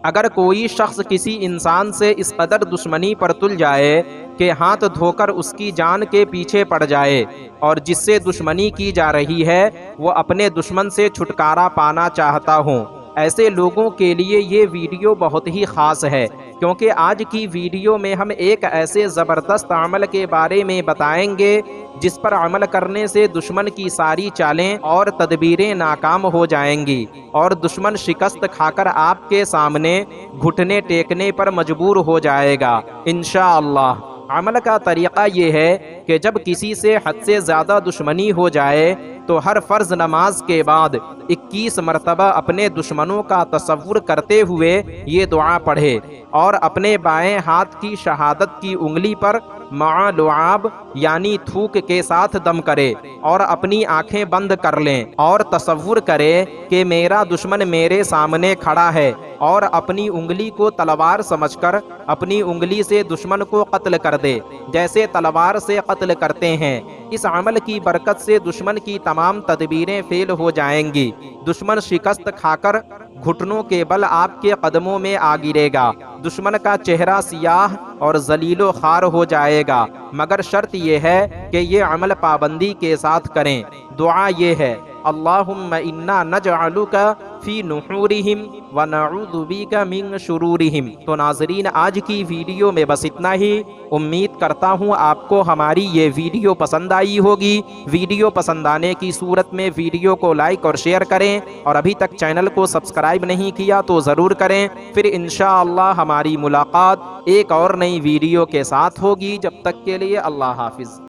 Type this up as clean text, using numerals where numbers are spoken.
اگر کوئی شخص کسی انسان سے اس قدر دشمنی پر تل جائے کہ ہاتھ دھو کر اس کی جان کے پیچھے پڑ جائے، اور جس سے دشمنی کی جا رہی ہے وہ اپنے دشمن سے چھٹکارا پانا چاہتا ہوں، ایسے لوگوں کے لیے یہ ویڈیو بہت ہی خاص ہے، کیونکہ آج کی ویڈیو میں ہم ایک ایسے زبردست عمل کے بارے میں بتائیں گے جس پر عمل کرنے سے دشمن کی ساری چالیں اور تدبیریں ناکام ہو جائیں گی، اور دشمن شکست کھا کر آپ کے سامنے گھٹنے ٹیکنے پر مجبور ہو جائے گا انشاءاللہ۔ عمل کا طریقہ یہ ہے کہ جب کسی سے حد سے زیادہ دشمنی ہو جائے تو ہر فرض نماز کے بعد 21 مرتبہ اپنے دشمنوں کا تصور کرتے ہوئے یہ دعا پڑھے، اور اپنے بائیں ہاتھ کی شہادت کی انگلی پر مع لعاب یعنی تھوک کے ساتھ دم کرے، اور اپنی آنکھیں بند کر لیں اور تصور کرے کہ میرا دشمن میرے سامنے کھڑا ہے، اور اپنی انگلی کو تلوار سمجھ کر اپنی انگلی سے دشمن کو قتل کر دے جیسے تلوار سے قتل کرتے ہیں۔ اس عمل کی برکت سے دشمن کی تمام تدبیریں فیل ہو جائیں گی، دشمن شکست کھا کر گھٹنوں کے بل آپ کے قدموں میں آ گرے گا، دشمن کا چہرہ سیاہ اور ذلیل و خوار ہو جائے گا، مگر شرط یہ ہے کہ یہ عمل پابندی کے ساتھ کریں۔ دعا یہ ہے: اللہم انا نجعلک فی نحورہم ونعوذ بک من شرورہم۔ تو ناظرین، آج کی ویڈیو میں بس اتنا ہی۔ امید کرتا ہوں آپ کو ہماری یہ ویڈیو پسند آئی ہوگی۔ ویڈیو پسند آنے کی صورت میں ویڈیو کو لائک اور شیئر کریں، اور ابھی تک چینل کو سبسکرائب نہیں کیا تو ضرور کریں۔ پھر انشاءاللہ ہماری ملاقات ایک اور نئی ویڈیو کے ساتھ ہوگی۔ جب تک کے لیے اللہ حافظ۔